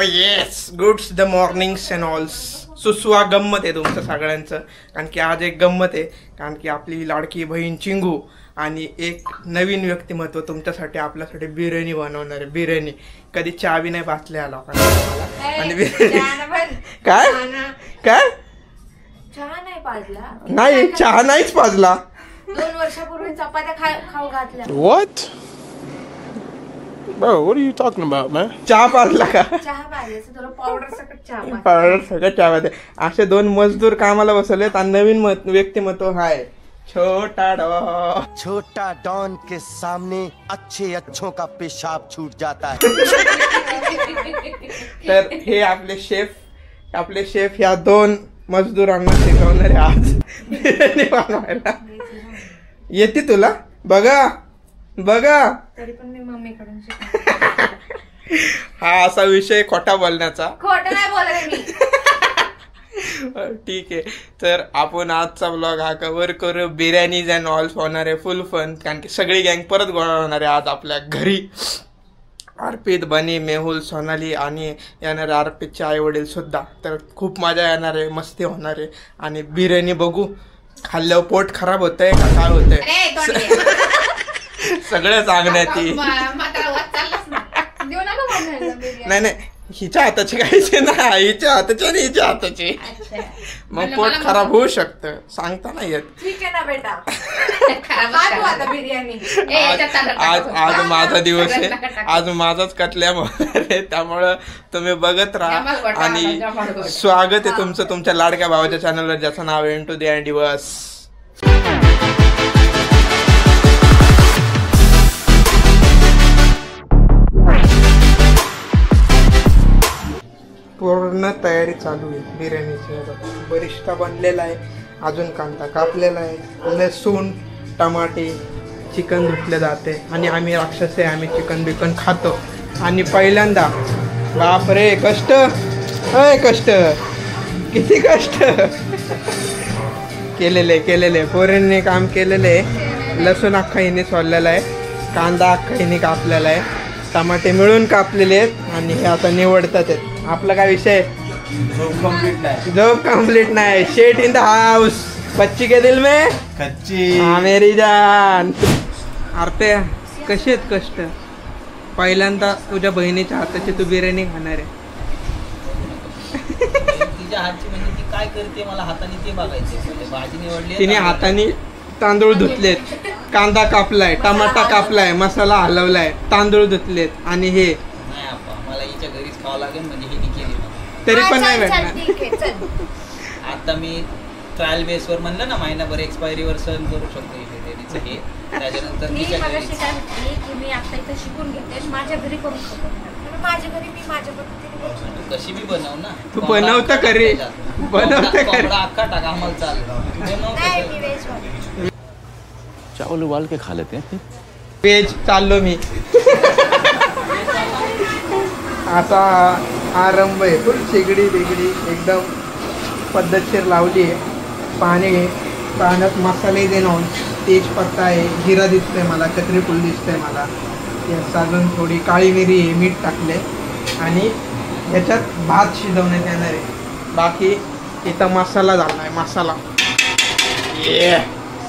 Yes goods the mornings and alls. सुसवा गंमत आहे तुमचं सगळ्यांचं, कारण की आज एक गंमत आहे. कारण की आपली लाडकी बहीण चिंगू आणि एक नवीन व्यक्तिमत्व तुमच्यासाठी आपल्यासाठी बिर्याणी बनवणार आहे. बिर्याणी कधी चहा बी नाही पाचले या लोकांना. आणि बिर्याणी काय काय चहा नाही पाजला, नाही चहा नाहीच पाजला. 2 वर्षापूर्वी चपात्या खाऊ घातल्या. What? Bro, what are you talking about, man? चहा पाजला का? चहा पाजायचं थोडं पावडर सकट चहा पावडर सगळं चहामध्ये. असे 2 मजदूर कामाला बसवलेत आणि नवीन व्यक्तिमत्व हाय छोटा डॉन. छोटा डॉन के सामने अच्छों का पेशाब छूट जाता है. तर हे आपले शेफ या 2 मजदूरांना शिकवणार आहे आज बिर्याणी बनवायला. येते तुला? बघा तरी पण मी मम्मीकडून हा असा विषय खोटा बोलण्याचा. खोटं नाही बोलले मी. ठीक आहे, तर आपण आजचा ब्लॉग हा कव्हर करू. बिर्याणीज अँड ऑल्स होणार आहे फुल फन, कारण की सगळी गँग परत गोळा होणार आहे आज आपल्या घरी. अर्पित, बनी, मेहुल, सोनाली आणि येणारे अर्पितचे आई वडील सुद्धा. तर खूप मजा येणार आहे, मस्ती होणार आहे. आणि बिर्याणी बघू खाल्ल्यावर पोट खराब होतंय का काय होतंय सगळं सांगण्यात येईल. नाही हिच्या हाताची काहीच नाही, हिच्या हाताची आणि हिच्या हाताची. मग पोट खराब होऊ शकतं, सांगता नाही येत. ठीक आहे ना बेटा. बिर्याणी आज माझा दिवस आहे, आज माझाच कटल्या आहे. त्यामुळं तुम्ही बघत राहा आणि स्वागत आहे तुमचं तुमच्या लाडक्या भावाच्या चॅनलवर, ज्याचं नाव आहे इंटू द अँडिवर्स. पूर्ण तयारी चालू आहे बिर्याणीची. बरिष्ठा बनलेला आहे, अजून कांदा कापलेला आहे, लसूण, टमाटे, चिकन धुतले जाते. आणि आम्ही राक्षस आहे, आम्ही चिकन खातो. आणि पहिल्यांदा बापरे कष्ट किती कष्ट केलेले पोरींनी काम केलेले. लसूण अख्खा हिने सोललेला आहे, कांदा अख्खा हिने कापलेला आहे, टमाटे मिळून कापलेले आहेत आणि हे आता निवडतात आहेत. आपला काय विषय? जॉब कंप्लीट नाही. शेट इन द हाऊस. बच्ची के दिल में कच्ची. हाँ मेरी जान. आरते कशी आहेत कष्ट? पहिल्यांदा तुझ्या बहिणीच्या हाताची तू बिर्याणी खाणार आहे. तिच्या हातची म्हणजे ती काय करते मला हाताने ते बघायचे. भाजी निवडली, तिने हाताने तांदूळ धुतलेत, कांदा कापलाय, टमाटा कापलाय, मसाला हलवलाय, तांदूळ धुतलेत. आणि हे नाही आपा मला हिच्या घरीच खावं लागेल, म्हणजे हिने केली तरी पण नाही भेटणार. आता मी ट्रायल बेसवर म्हणलं ना, महिनाभर एक्सपायरीवर सहन करू शकतो बिर्याणीचं हे. त्याच्यानंतर मी आता इथं शिकून घेते, माझ्या घरी करून शकतो. माझ्या घरी मी माझ्या पद्धतीने तू कशी बी बनव ना. तू बनवता खरी अख्खा टाका आम्हाला चालेल. चावल उबाल के खा लेते हैं. वेज चाललो मी आता. आरंभ आहे फुल शेगडी बेगडी एकदम पद्धतशीर लावली आहे. पाण्यात मसाले देणं, तेजपत्ता आहे, जिरा दिसतंय मला, चक्रीफूल दिसतंय मला, अजून थोडी काळी मिरी आहे, मीठ टाकले आणि ह्याच्यात भात शिजवण्यात येणार आहे. बाकी इथं मसाला झाला आहे. मसाला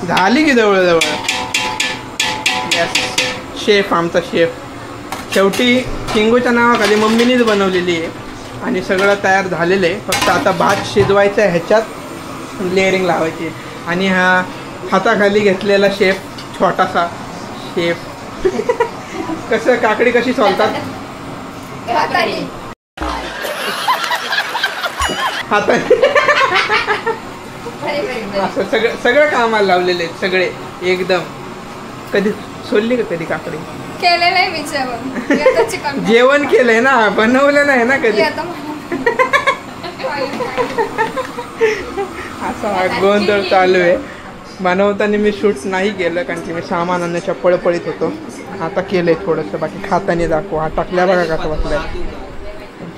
झाली की जवळ शेफ आमचा शेफ. शेवटी चिंगूच्या नावाखाली मम्मीनीच बनवलेली आहे आणि सगळं तयार झालेलं आहे. फक्त आता भात शिजवायचं आहे, ह्याच्यात लेअरिंग लावायची. आणि हा हाताखाली घेतलेला शेफ, छोटासा शेफ. कसं काकडी कशी सोलतात हाताने. असं सगळं कामाला लावलेले आहेत सगळे एकदम. कधी सोडली का कधी काकडी? केलेलं आहे मी जेवण केलंय ना, बनवलं नाही ना कधी. असा गोंधळ चालू आहे. बनवताना मी शूट नाही केलं, कारण की मी सामान आणण्याच्या पळपळीत होतो. आता केलंय थोडंसं, बाकी खाताना दाखवू. हा टाकल्या बघा कसं बसलाय.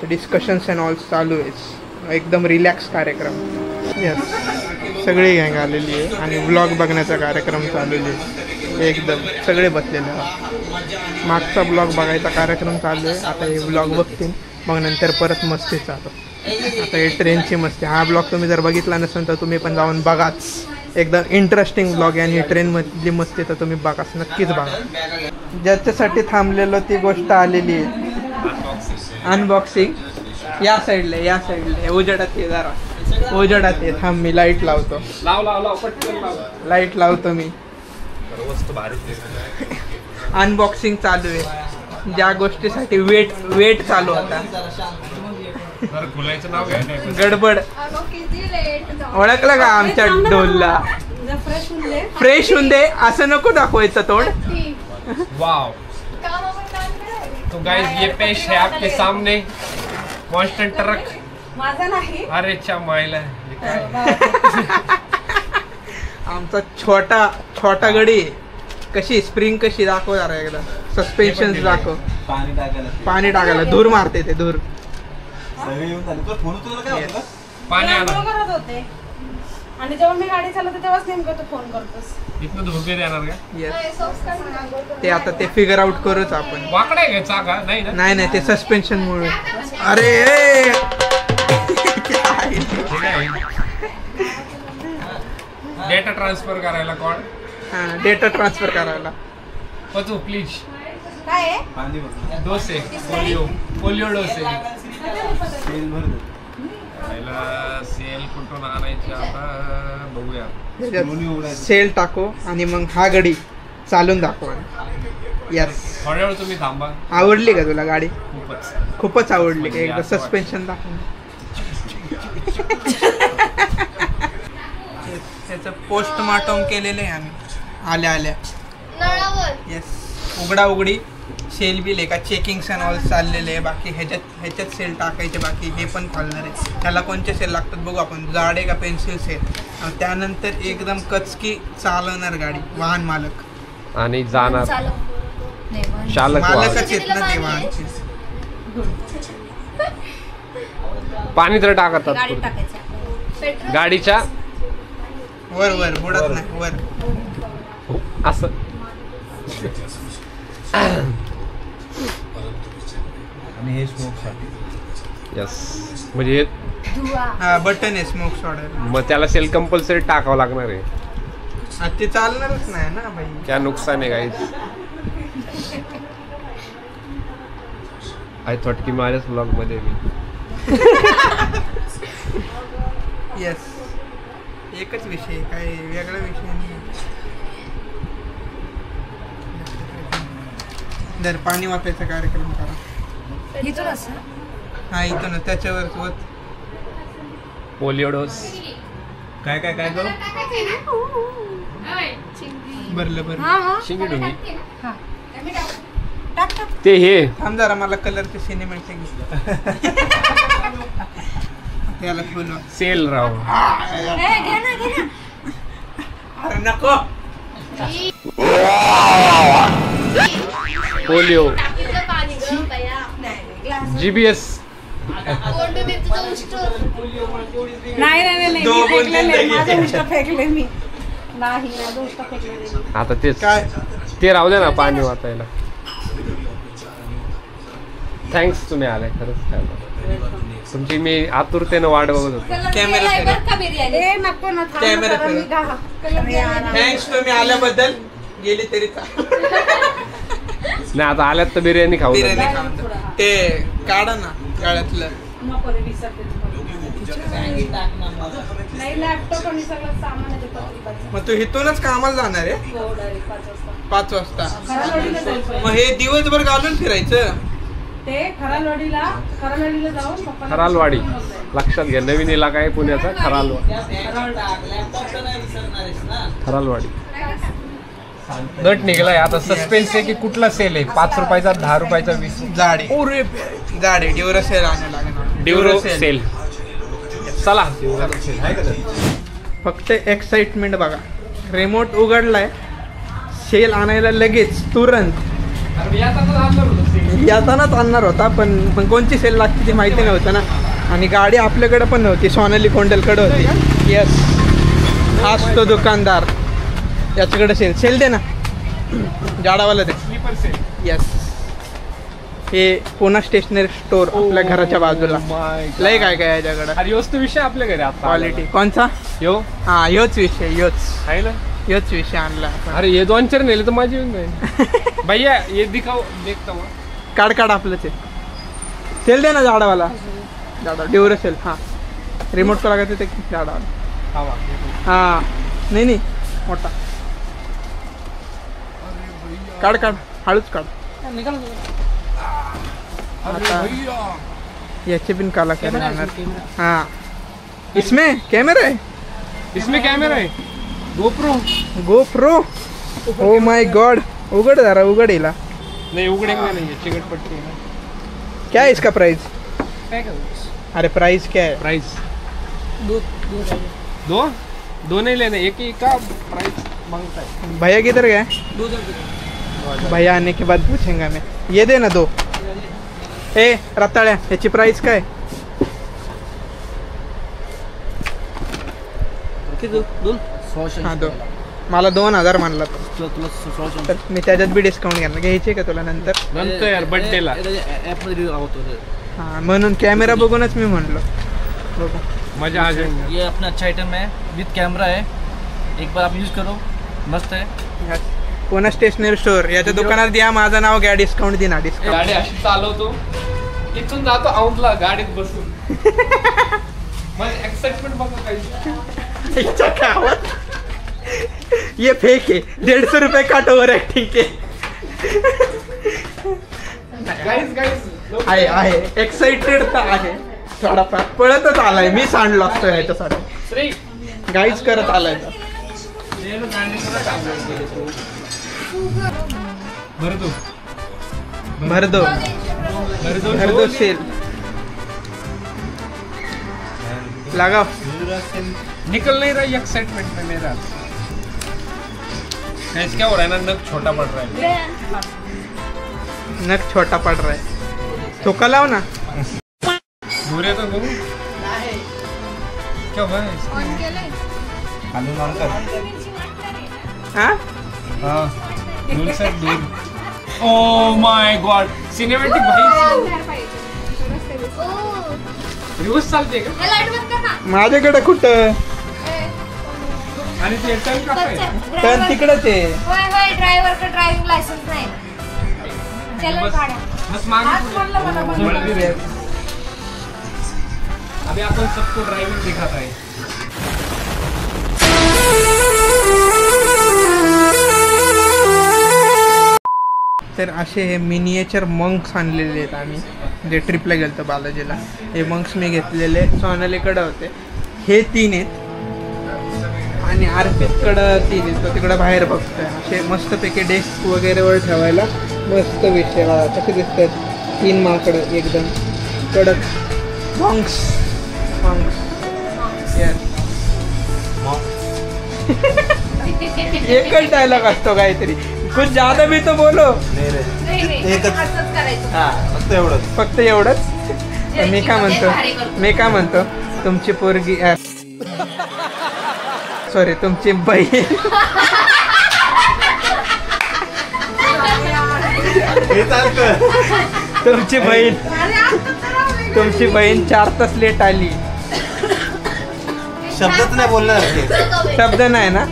डिस्कशन्स अँड ऑल चालू आहे, एकदम रिलॅक्स कार्यक्रम. यस, सगळी गँग आलेली आहे आणि व्लॉग बघण्याचा कार्यक्रम चालू आहे. एकदम सगळे बसलेले. मागचा ब्लॉग बघायचा कार्यक्रम चालू आहे. आता हे ब्लॉग बघतील मग नंतर परत मस्ती चालू. आता हे ट्रेनची मस्ती. हा ब्लॉग तुम्ही जर बघितला नसेल तर तुम्ही पण जाऊन बघाच. एकदम इंटरेस्टिंग ब्लॉग आहे आणि ट्रेनमधली मस्ती तर तुम्ही बघाच, नक्कीच बघा. ज्याच्यासाठी थांबलेलो ती गोष्ट आलेली आहे, अनबॉक्सिंग. या साईडला उजेडात ये, जरा उजेडात ये. थांब मी लाईट लावतो. लाईट लावतो मी. अनबॉक्सिंग चालू आहे. ज्या गोष्टीसाठी वेट चालू होता. गडबड. ओळखलं का आमच्या डोलला? फ्रेश होऊन दे असं नको दाखवायचं तोंड. वाव. तो गाइस ये पेश है आपके सामने मॉन्स्टर ट्रक. माझा नाही. अरे च्या मायला. आमचा छोटा गडी. कशी स्प्रिंग कशी दाखव जरा एकदा. सस्पेन्शन दाखव. पाणी टाकायला धूर मारते ते धूर. पाणी आला. करत होते आणि जेव्हा मी गाडी चालवते तेव्हाच नेमकं तू फोन करतोस. इथनं धोके देणार का? येस. ते आता ते फिगर आउट करूच आपण. वाकडा आहे का चाका? नाही ना. नाही ते सस्पेन्शन मुळे. अरे डेटा ट्रान्सफर करायला कॉल. डेटा ट्रान्सफर करायला. पचू प्लीज. काय आहे? डोसे. पोलिओ डोसे. पहिला सेल कुठून आणायचे आता बघूया. सेल टाको आणि मग हा गडी चालून दाखवा. यस. थोड्या वेळ तुम्ही थांबा. आवडली का तुला गाडी? खूपच आवडली का? एकदा म्हणजे सस्पेन्शन दाखव. त्याचं पोस्टमार्टम केलेलं आहे आम्ही आल्या. येस. उघडी सेल बिल आहे का चेकिंग सन ऑल चाललेले आहे. बाकी ह्याच्यात सेल टाकायचे. बाकी हे पण चालणार आहे. त्याला कोणते सेल लागतात बघू आपण. जाडे का पेन्सिल सेल. त्यानंतर एकदम कचकी चालवणार गाडी. वाहन मालक आणि जाणार चालक. मालकच येत ना ते वाहनचे. पाणी तर टाकतात गाडीत टाकायचं. गाडीच्या वर बुडत नाही वर. असं. आणि हे स्मोक साठी. यस. म्हणजे हा बटन आहे स्मोक सोडायला. मग त्याला सेल कंपल्सरी टाकावं लागणार आहे. ते चालणारच नाही ना भाई. क्या नुकसान आहे गाईज. आय थॉट की माझ्याच ब्लॉग मध्ये मी. येस. एकच विषय, काय वेगळा विषय नाही. जर पाणी वाचायचा कार्यक्रम करा. इथून असं हा इथून त्याच्यावर होत. Polio dose. काय करू? भरलं. शिंगी डुंगी. टाक. ते हे थांब जरा मला कलरचे सिनेमॅटिक घे. त्याला फुल सेल राव. घे ना. अरे नको. पोलिओ. जीबीएस. नाही माझं उष्ट फेकले मी. नाही आता तेच काय ते राहू दे ना पाणी वाचायला. थँक्स तुम्ही आलाय खरंच. काय तुमची मी आतुरतेनं वाट बघत होतो. नको ना. कॅमेरा थँक्स तुम्ही आल्याबद्दल. गेली तरी नाही आता आल्यात तर बिर्याणी खाऊ. बिर्याणी खाऊन ते काढा ना गाळ्यातलं. नको रे नाही लॅपटॉप आणि सगळं सामान आहे ते पत्रिकाचं. मग तू इथूनच कामाला जाणार आहे? 5 वाजता. मग हे दिवसभर घालून फिरायचं. ते खरालवाडीला जाऊन पप्पा. खरालवाडी लक्षात घ्या. नवीन इलाका आहे पुण्याचा. खरालवाडी. नट निघलाय आता. सस्पेन्स आहे की कुठला सेल आहे. 5 रुपयाचा, 10 रुपयाचा, 20. जाडे जाडे ड्युरो सेल आणायला लागणार. ड्युरो सेल. चला फक्त एक्साइटमेंट बघा. रिमोट उघडलाय. सेल आणायला लगेच तुरंत. येतानाच आणणार होता पण कोणची सेल लागते ती माहिती नव्हतं ना. आणि गाडी आपल्याकडे पण नव्हती. सोनाली कोंडलकडे होती. येस. हाच तो दुकानदार. याच्याकडे सेल दे ना. जाडावाला दे. येस. हे पुणा स्टेशनरी स्टोर आपल्या घराच्या बाजूला. लय काय काय याच्याकडं अरे योच तो विषय आपल्या घरी आता क्वालिटी. कोणचा? यो हा ह्योच विषय, ह्योच आहे ना. ह्योच विषय आणला आपण. अरे ये 2-4 नेले तर माझी येऊन जाईल. भैया ये दिखाओ देखता हूँ. काढ काढ आपलंच आहे. तेल दे ना झाडावाला. झाडा ड्युरेसेल. हा रिमोट को लगाते ते झाडावाला. हा नाही नाही मोठा. काढ काढ हळूच काढ. आता याचे पण कलाकार जाणार. हा इसमें कैमरा है. इसमें कैमरा है. GoPro. GoPro. Oh my God. उघड जरा उघड येला. नहीं उगड़ेंगे नहीं, ये चिकट पट्टी है ना. क्या है इसका प्राइस? क्या क्या अरे प्राइस क्या है? प्राइस? दो नहीं लेने, एक ही का प्राइस मांगता है. भैया किधर गए? भैया आने के बाद पूछेंगे मैं. ये दे ना 2. ए रताळ्या याची प्राइस काय? हा 2. मला 2000 म्हणला तो. तर मी त्याच्यात बी डिस्काउंट घेणार. घ्यायचे का तुला नंतर? नंतर यार बर्थडेला. हा म्हणून कॅमेरा बघूनच मी म्हणलो बघू. मजा आ जाएगी. ये अपना अच्छा आइटम है, विथ कैमरा है, एक बार आप यूज करो, मस्त है. पुणा स्टेशनरी स्टोर याच्या दुकानात द्या माझं नाव घ्या. डिस्काउंट दे ना. डिस्काउंट गाडी अशी चालवतो, इथून जातो औंधला गाडीत बसून. माझी एक्साइटमेंट बघा काही. ये फेक है. 150 रुपये काट ओवर एक्टिंग के. गाईज आहे एक्साइटेड तर आहे. थोडाफार पळतच आलाय. मी सांडलो असतो याच्यासाठी. श्री गाईच करत आलाय. भर दो भर दो भर दो सेल लगाओ. निकल नहीं रहा एक्साइटमेंट में मेरा. गाइस क्या हो रहा है ना, नग छोटा पड़ रहा है. नख छोटा पड़ रहा है. तो कलाओ ना. दूर तो बघू क्या हुआ है. खालून ऑन कर. हा हाँ दूर से दूर. ओ माय गॉड सिनेमॅटिक भाई. रिवर्स चालते का माझ्याकडे कुठं? आणि ते टर्न कसं आहे. तर तिकडच आहे. होय ड्रायव्हर का ड्रायव्हिंग लायसन्स नाही. चला बस काढा. बस मागे आज म्हणलं मला बंद बढ़ भी कर. रहे. अभी अपन सबको ड्राइविंग दिखाता है. तर असे हे मिनिएचर मंक्स आणलेले आहेत आम्ही जे ट्रिपला गेलतो बालाजीला. हे मंक्स मी घेतलेले सोनालीकडं होते. हे 3 आहेत आणि अर्पितकडं 3 आहेत. तो तिकडं बाहेर बघतोय. असे मस्तपैकी डेस्क वगैरे वर ठेवायला मस्त विषय बघा कसे दिसतात. 3 माकडं एकदम कडक. मंक्स मंक्स यार. एकच डायलॉग असतो काहीतरी. कुछ ज्यादा भी तो बोलो. नाही रे, नाही, एकच. असंच करायचं. हा फक्त एवढंच. फक्त एवढंच. मी काय म्हणतो तुमची पोरगी सॉरी तुमची बहीण हे चालतं. तुमची बहीण 4 तास लेट आली. शब्दच नाही बोलणार ते. शब्द नाही ना.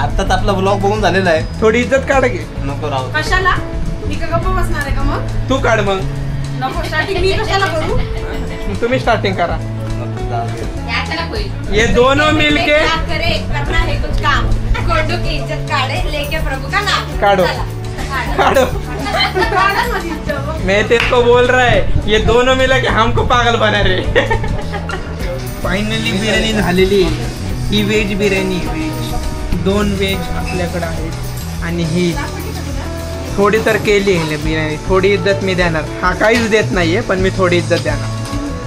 आत्ताच आपला ब्लॉग बघून झालेला आहे. थोडी इज्जत काढ घे. नको राहू. कशाला मी का गप्पा बसणार आहे का मग? तू काढ मग. नको स्टार्टिंग मी कशाला करू? तुम्ही स्टार्टिंग करा. नको जाऊ दे. ये दोनों मिलके क्या करे करना है कुछ काम. कोंडू की इज्जत काढे लेके प्रभु का नाम. काढो. चला, काढो. काढा माझी इज्जत. मैं तेरे को बोल रहा है ये दोनों मिला के हमको पागल बना रहे. फायनली बिर्याणी झालेली. ही व्हेज बिर्याणी. व्हेज 2 व्हेज आपल्याकडे आहेत आणि ही थोडी तर केली आहे बिर्याणी. थोडी इज्जत मी देणार. हा काहीच देत नाहीये पण मी थोडी इज्जत देणार.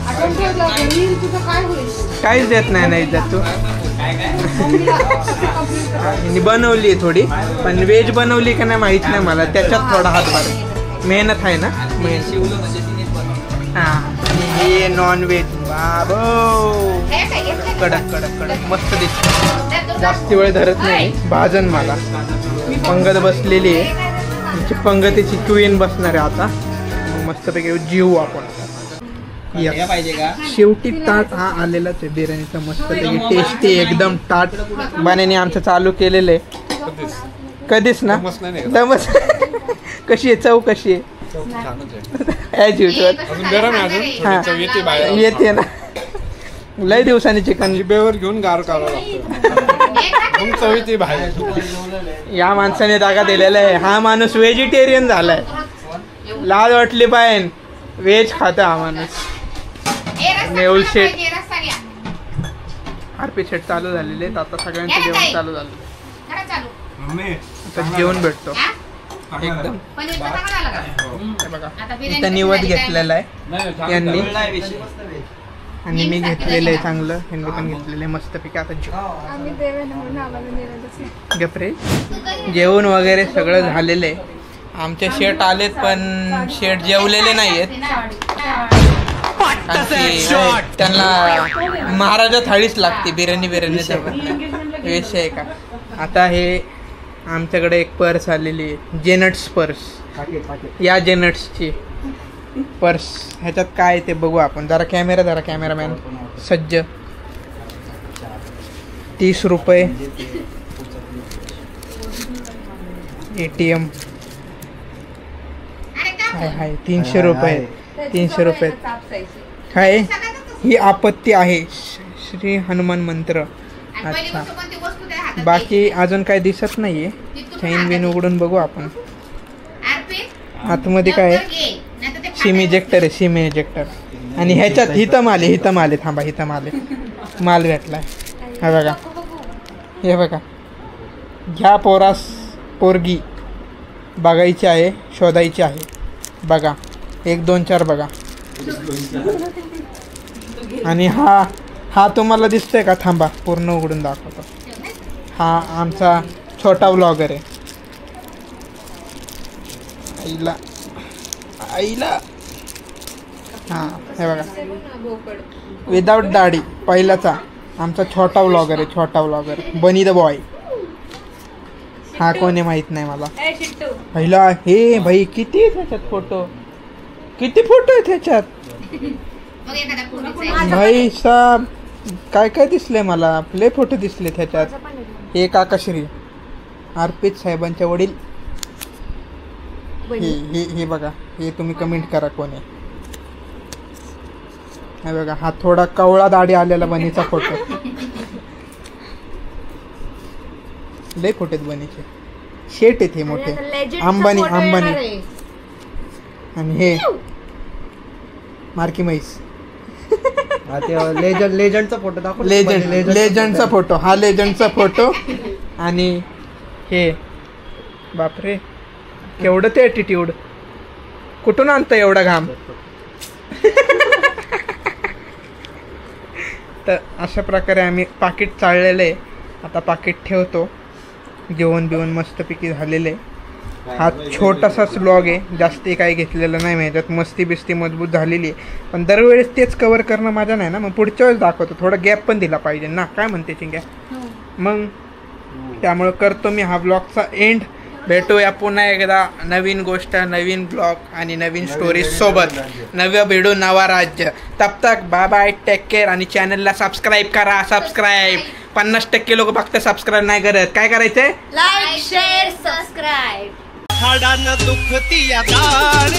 आठवण ठेव तुला घरी तुझं काय होईल? काहीच देत नाही ना इज्जत तू. हिने बनवली आहे थोडी पण व्हेज बनवली का नाही माहित नाही मला. त्याच्यात थोडा हातभार मेहनत आहे ना. हा आणि हे नॉन व्हेज. बाबो हे काय घेतलं का? कडक कडक कडक मस्त दिसत. जास्ती वेळ धरत नाही. भाजन मला पंगत बसलेली आहे. तिची पंगतीची क्वीन बसणार आहे आता. मस्तपैकी जेवू आपण. हे पाहिजे का? शेवटी ताट हा आलेलाच आहे बिर्याणीचा मस्तपैकी टेस्टी एकदम ताट बनाने आमचं चालू केलेलं आहे. कधीच ना दमच. कशी आहे चव कशी आहे? ॲज युजल हा येते ना. लय दिवसांनी चिकन जिभेवर घेऊन गार करावं लागतं. चवीची बाहेर. या माणसाने दागा दिलेला आहे. हा माणूस व्हेजिटेरियन झालाय. लाज वाटली पाहिजे व्हेज खाता हा माणूस. मेहुल शेट आरपी शेट चालू झालेले आहेत. आता सगळ्यांचं जेवण चालू झालं. आता जेवण भेटतो एकदम. हे बघा इथं निवद घेतलेला आहे यांनी आणि मी घेतलेलं आहे चांगलं. ह्यांनी पण घेतलेलं आहे मस्तपैकी. आता गपरे जेवण वगैरे सगळं झालेलं आहे. आमचे शेट आलेत पण शेट जेवलेले नाही आहेत. त्यांना महाराजा थाळीच लागते बिर्याणी विषय आहे का. आता हे आमच्याकडे एक पर्स आलेली आहे जेनट्स पर्स. या जेनट्सची पर्स ह्याच्यात काय ते बघू आपण. जरा कॅमेरामॅन सज्ज. 30 रुपये ATM हाय 300 रुपये. 300 रुपये काय ही आपत्ती आहे. श्री हनुमान मंत्र. अच्छा बाकी अजून काय दिसत नाहीये. चैन बिन उघडून बघू आपण आतमध्ये काय आहे. सिम इजेक्टर आहे. सिम इजेक्टर आणि ह्याच्यात हितम आले थांबा हितम आले. माल भेटलाय. हे बघा ह्या पोरगी बघायची आहे शोधायची आहे. बघा 1 2 4 बघा. आणि हा तुम्हाला दिसतोय का. थांबा पूर्ण उघडून दाखवतो. हा आमचा छोटा व्लॉगर आहे. आईला हा हे बघा विदाउट दाढी पहिलाचा आमचा छोटा व्लॉगर आहे. छोटा व्लॉगर बनी द बॉय. हा कोणी माहित नाही मला. पहिला हे भाई किती त्याच्यात फोटो आहे त्याच्यात भाई साहेब. काय दिसले मला. लय फोटो दिसले त्याच्यात. हे काकाश्री अर्पित साहेबांच्या वडील. हे बघा हे तुम्ही कमेंट करा कोणी. हे बघा हा थोडा कवळा दाढी आलेला बनीचा फोटो. लय फोटो आहेत बनीचे. शेट आहेत हे मोठे. अंबानी आणि हे मार्की म्हैस. लेजंडचा फोटो दाखव. लेजंडचा फोटो. हा लेजंडचा फोटो. आणि हे बापरे केवढं ते ॲटिट्यूड. कुठून आणतं एवढा घाम. तर अशा प्रकारे आम्ही पाकिट चाललेलं आहे. आता पाकिट ठेवतो. जेवण बिवण मस्तपैकी झालेलं आहे. हा छोटासाच व्लॉग आहे. जास्ती काही घेतलेलं नाही मी ह्याच्यात. मस्ती बिस्ती मजबूत झालेली आहे पण दरवेळेस तेच कवर करणं माझं नाही ना. मग पुढच्या वेळेस दाखवतो. थोडा गॅप पण दिला पाहिजे ना. काय म्हणते चिंग्या. मग त्यामुळं करतो मी हा ब्लॉगचा एंड. भेटूया पुन्हा एकदा नवीन गोष्ट नवीन ब्लॉग आणि नवीन स्टोरीज सोबत. नव्या भिडू नवा राज्य. तब तक बाय बाय टेक केअर. आणि चॅनलला सबस्क्राईब करा. 50% लोक फक्त सबस्क्राईब नाही करत. काय करायचंय. Like share subscribe. हाडानं दुखती या दाढ